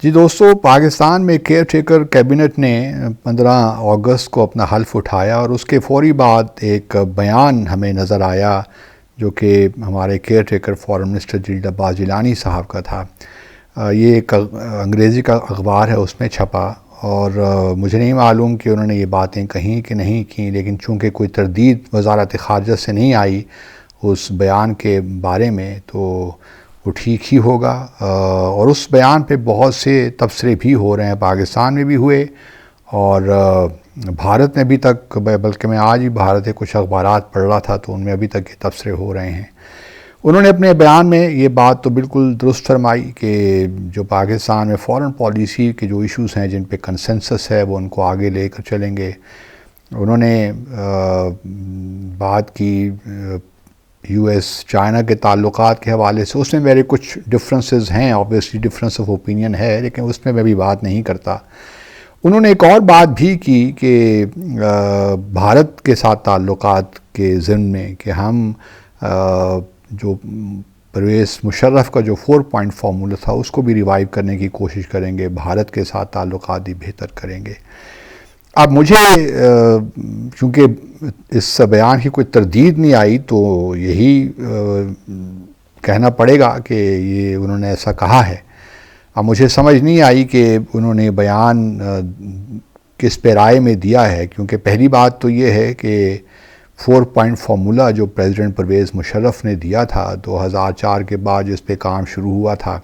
جی دوستو، پاکستان میں care taker cabinet نے 15 اگست کو اپنا حلف اٹھایا اور اس کے فوری بعد ایک بیان ہمیں نظر آیا جو کہ ہمارے کیئر ٹیکر فارن منسٹر جلیل عباس جیلانی صاحب کا تھا۔ یہ ایک انگریزی کا اخبار ہے، اس میں چھپا، اور مجھے نہیں معلوم کہ انہوں نے یہ باتیں کہیں کہ نہیں کیں، لیکن چونکہ کوئی تردید وزارت خارجہ سے نہیں آئی اس بیان کے بارے میں تو وہ ٹھیک ہی ہوگا۔ اور اس بیان پہ بہت سے تبصرے بھی ہو رہے ہیں، پاکستان میں بھی ہوئے اور بھارت میں ابھی تک، بلکہ میں آج ہی بھارت کے کچھ اخبارات پڑھ رہا تھا تو ان میں ابھی تک یہ تبصرے ہو رہے ہیں۔ انہوں نے اپنے بیان میں یہ بات تو بالکل درست فرمائی کہ جو پاکستان میں فارن پالیسی کے جو ایشوز ہیں جن پہ کنسنسس ہے وہ ان کو آگے لے کر چلیں گے۔ انہوں نے بات کی یو ایس چائنا کے تعلقات کے حوالے سے، اس میں میرے کچھ ڈفرنسز ہیں، آبویسلی ڈفرنس آف اوپینین ہے، لیکن اس میں بھی بات نہیں کرتا۔ انہوں نے ایک اور بات بھی کی کہ بھارت کے ساتھ تعلقات کے ضمن میں کہ ہم جو پرویز مشرف کا جو 4 پوائنٹ فارمولہ تھا اس کو بھی ریوائیو کرنے کی کوشش کریں گے، بھارت کے ساتھ تعلقات بھی بہتر کریں گے۔ اب مجھے چونکہ اس بیان کی کوئی تردید نہیں آئی تو یہی کہنا پڑے گا کہ یہ انہوں نے ایسا کہا ہے۔ اب مجھے سمجھ نہیں آئی کہ انہوں نے بیان کس پیرائے میں دیا ہے، کیونکہ پہلی بات تو یہ ہے کہ 4 پوائنٹ فارمولہ جو پریزیڈنٹ پرویز مشرف نے دیا تھا 2004 کے بعد جس پہ کام شروع ہوا تھا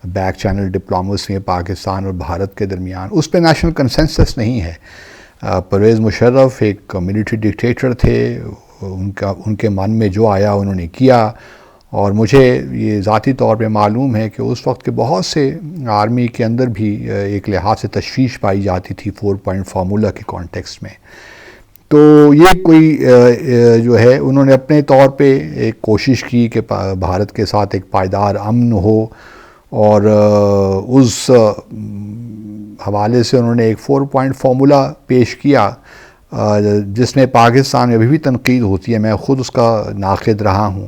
بیک چینل ڈپلومیسی میں پاکستان اور بھارت کے درمیان، اس پہ نیشنل کنسنسس نہیں ہے۔ پرویز مشرف ایک ملٹری ڈکٹیٹر تھے، ان کے من میں جو آیا انہوں نے کیا، اور مجھے یہ ذاتی طور پہ معلوم ہے کہ اس وقت کے بہت سے آرمی کے اندر بھی ایک لحاظ سے تشویش پائی جاتی تھی 4 پوائنٹ فارمولہ کے کانٹیکسٹ میں۔ تو یہ کوئی جو ہے انہوں نے اپنے طور پہ ایک کوشش کی کہ بھارت کے ساتھ ایک پائیدار امن ہو، اور اس حوالے سے انہوں نے ایک 4 پوائنٹ فارمولہ پیش کیا جس میں پاکستان میں ابھی بھی تنقید ہوتی ہے، میں خود اس کا ناقد رہا ہوں،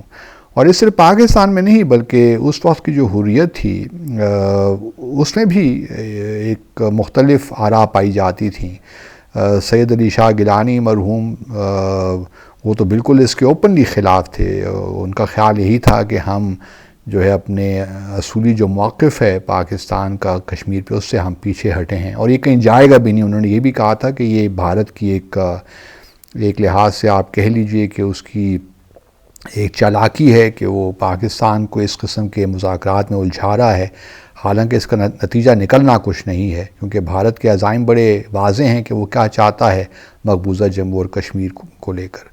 اور اس صرف پاکستان میں نہیں بلکہ اس وقت کی جو حریت تھی اس میں بھی ایک مختلف آراء پائی جاتی تھیں۔ سید علی شاہ گیلانی مرحوم وہ تو بالکل اس کے اوپنلی خلاف تھے، ان کا خیال یہی تھا کہ ہم جو ہے اپنے اصولی جو موقف ہے پاکستان کا کشمیر پہ اس سے ہم پیچھے ہٹے ہیں، اور یہ کہیں جائے گا بھی نہیں۔ انہوں نے یہ بھی کہا تھا کہ یہ بھارت کی ایک لحاظ سے آپ کہہ لیجئے کہ اس کی ایک چالاکی ہے کہ وہ پاکستان کو اس قسم کے مذاکرات میں الجھا رہا ہے، حالانکہ اس کا نتیجہ نکلنا کچھ نہیں ہے، کیونکہ بھارت کے عزائم بڑے واضح ہیں کہ وہ کیا چاہتا ہے مقبوضہ جموں اور کشمیر کو لے کر۔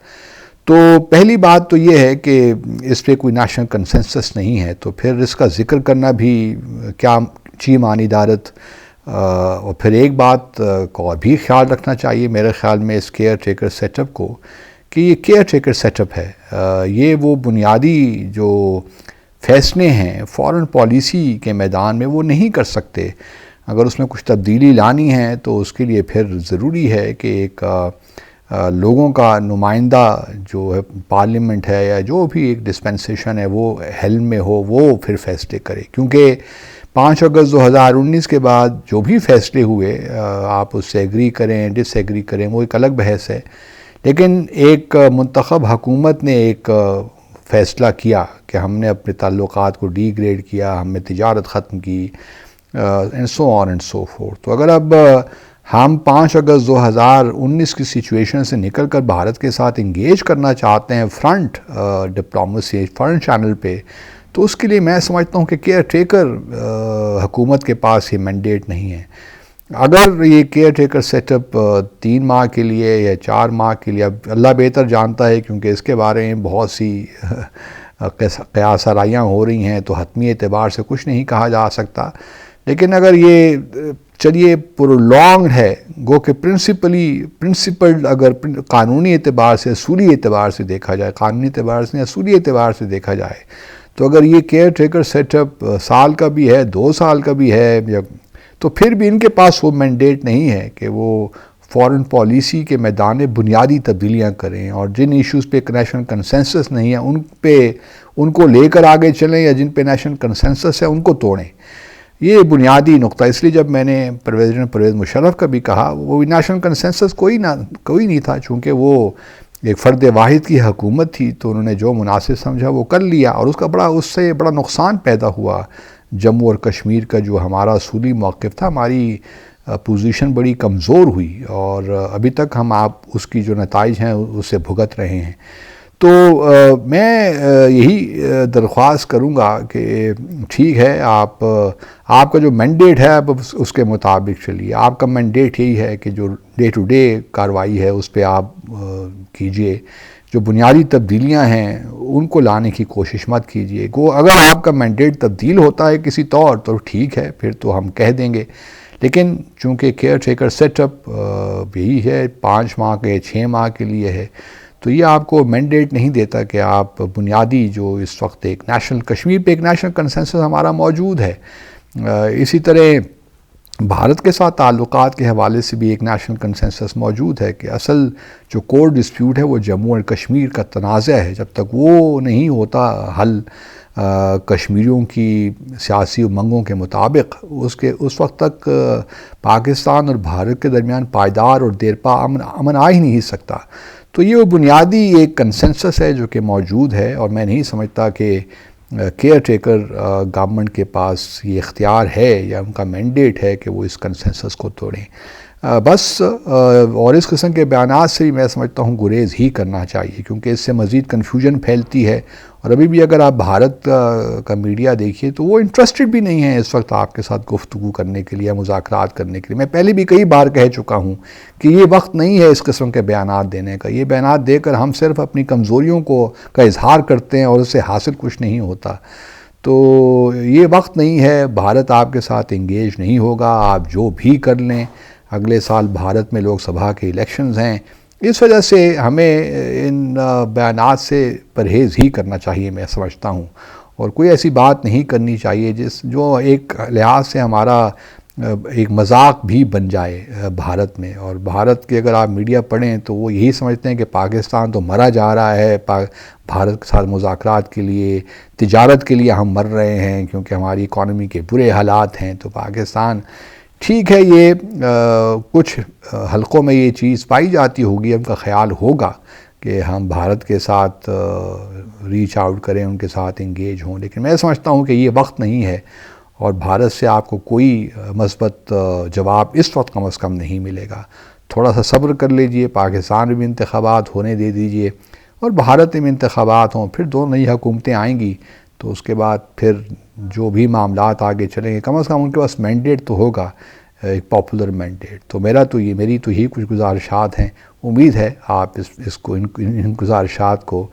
تو پہلی بات تو یہ ہے کہ اس پہ کوئی نیشنل کنسنسس نہیں ہے، تو پھر اس کا ذکر کرنا بھی کیا چی معنی دارت۔ اور پھر ایک بات کو اور بھی خیال رکھنا چاہیے میرے خیال میں اس کیئر ٹیکر سیٹ اپ کو، کہ یہ کیئر ٹیکر سیٹ اپ ہے، یہ وہ بنیادی جو فیصلے ہیں فارن پالیسی کے میدان میں وہ نہیں کر سکتے۔ اگر اس میں کچھ تبدیلی لانی ہے تو اس کے لیے پھر ضروری ہے کہ ایک لوگوں کا نمائندہ جو ہے پارلیمنٹ ہے یا جو بھی ایک ڈسپنسیشن ہے وہ ہیلم میں ہو، وہ پھر فیصلے کرے، کیونکہ 5 اگست 2019 کے بعد جو بھی فیصلے ہوئے آپ اس سے ایگری کریں ڈس ایگری کریں وہ ایک الگ بحث ہے، لیکن ایک منتخب حکومت نے ایک فیصلہ کیا کہ ہم نے اپنے تعلقات کو ڈی گریڈ کیا، ہم نے تجارت ختم کی، and so on and so forth. تو اگر اب ہم 5 اگست 2019 کی سچویشن سے نکل کر بھارت کے ساتھ انگیج کرنا چاہتے ہیں فرنٹ ڈپلومیسی فرنٹ چینل پہ، تو اس کے لیے میں سمجھتا ہوں کہ کیئر ٹیکر حکومت کے پاس یہ مینڈیٹ نہیں ہے۔ اگر یہ کیئر ٹیکر سیٹ اپ 3 ماہ کے لیے یا 4 ماہ کے لیے، اب اللہ بہتر جانتا ہے کیونکہ اس کے بارے میں بہت سی قیاس آرائیاں ہو رہی ہیں تو حتمی اعتبار سے کچھ نہیں کہا جا سکتا، لیکن اگر یہ چلیے پرولونگڈ ہے، گو کہ پرنسپلڈ اگر قانونی اعتبار سے اصولی اعتبار سے دیکھا جائے، قانونی اعتبار سے اصولی اعتبار سے دیکھا جائے، تو اگر یہ کیئر ٹیکر سیٹ اپ سال کا بھی ہے 2 سال کا بھی ہے، تو پھر بھی ان کے پاس وہ مینڈیٹ نہیں ہے کہ وہ فارن پالیسی کے میدان میں بنیادی تبدیلیاں کریں، اور جن ایشوز پہ نیشنل کنسنسس نہیں ہے ان کو لے کر آگے چلیں، یا جن پہ نیشنل کنسنسس ہے ان کو توڑیں۔ یہ بنیادی نقطہ، اس لیے جب میں نے پرویز مشرف کا بھی کہا، وہ نیشنل کنسنسس کوئی نہیں تھا، چونکہ وہ ایک فرد واحد کی حکومت تھی، تو انہوں نے جو مناسب سمجھا وہ کر لیا، اور اس سے بڑا نقصان پیدا ہوا جموں اور کشمیر کا۔ جو ہمارا اصولی موقف تھا، ہماری پوزیشن بڑی کمزور ہوئی، اور ابھی تک ہم اس کی جو نتائج ہیں اس سے بھگت رہے ہیں۔ تو میں یہی درخواست کروں گا کہ ٹھیک ہے، آپ کا جو مینڈیٹ ہے اب اس کے مطابق چلیے۔ آپ کا مینڈیٹ یہی ہے کہ جو ڈے ٹو ڈے کارروائی ہے اس پہ آپ کیجئے، جو بنیادی تبدیلیاں ہیں ان کو لانے کی کوشش مت کیجئے۔ اگر آپ کا مینڈیٹ تبدیل ہوتا ہے کسی طور تو ٹھیک ہے، پھر تو ہم کہہ دیں گے، لیکن چونکہ کیئر ٹیکر سیٹ اپ یہی ہے 5 ماہ کے 6 ماہ کے لیے ہے، تو یہ آپ کو مینڈیٹ نہیں دیتا کہ آپ بنیادی جو اس وقت ایک کشمیر پہ ایک نیشنل کنسنسس ہمارا موجود ہے۔ اسی طرح بھارت کے ساتھ تعلقات کے حوالے سے بھی ایک نیشنل کنسنسس موجود ہے کہ اصل جو کور ڈسپیوٹ ہے وہ جموں اور کشمیر کا تنازع ہے۔ جب تک وہ نہیں ہوتا حل کشمیریوں کی سیاسی امنگوں کے مطابق، اس وقت تک پاکستان اور بھارت کے درمیان پائیدار اور دیرپا امن آ ہی نہیں سکتا۔ تو یہ وہ بنیادی ایک کنسنسس ہے جو کہ موجود ہے، اور میں نہیں سمجھتا کہ کیئر ٹیکر گورنمنٹ کے پاس یہ اختیار ہے یا ان کا مینڈیٹ ہے کہ وہ اس کنسنسس کو توڑیں۔ بس اور اس قسم کے بیانات سے بھی میں سمجھتا ہوں گریز ہی کرنا چاہیے، کیونکہ اس سے مزید کنفیوژن پھیلتی ہے، اور ابھی بھی اگر آپ بھارت کا میڈیا دیکھیے تو وہ انٹرسٹڈ بھی نہیں ہے اس وقت آپ کے ساتھ گفتگو کرنے کے لیے، مذاکرات کرنے کے لیے۔ میں پہلے بھی کئی بار کہہ چکا ہوں کہ یہ وقت نہیں ہے اس قسم کے بیانات دینے کا۔ یہ بیانات دے کر ہم صرف اپنی کمزوریوں کا اظہار کرتے ہیں اور اس سے حاصل کچھ نہیں ہوتا۔ تو یہ وقت نہیں ہے، بھارت آپ کے ساتھ انگیج نہیں ہوگا، آپ جو بھی کر لیں۔ اگلے سال بھارت میں لوک سبھا کے الیکشنز ہیں، اس وجہ سے ہمیں ان بیانات سے پرہیز ہی کرنا چاہیے، میں سمجھتا ہوں، اور کوئی ایسی بات نہیں کرنی چاہیے جو ایک لحاظ سے ہمارا ایک مذاق بھی بن جائے بھارت میں۔ اور بھارت کے اگر آپ میڈیا پڑھیں تو وہ یہی سمجھتے ہیں کہ پاکستان تو مرا جا رہا ہے، بھارت کے ساتھ مذاکرات کے لیے، تجارت کے لیے ہم مر رہے ہیں کیونکہ ہماری اکانومی کے برے حالات ہیں۔ تو پاکستان ٹھیک ہے، یہ کچھ حلقوں میں یہ چیز پائی جاتی ہوگی، ان کا خیال ہوگا کہ ہم بھارت کے ساتھ ریچ آؤٹ کریں، ان کے ساتھ انگیج ہوں، لیکن میں سمجھتا ہوں کہ یہ وقت نہیں ہے، اور بھارت سے آپ کو کوئی مثبت جواب اس وقت کم از کم نہیں ملے گا۔ تھوڑا سا صبر کر لیجئے، پاکستان میں بھی انتخابات ہونے دے دیجئے، اور بھارت میں بھی انتخابات ہوں، پھر 2 نئی حکومتیں آئیں گی، تو اس کے بعد پھر جو بھی معاملات آگے چلیں گے، کم از کم ان کے پاس مینڈیٹ تو ہوگا، ایک پاپولر مینڈیٹ۔ تو میری تو یہی کچھ گزارشات ہیں۔ امید ہے آپ ان گزارشات کو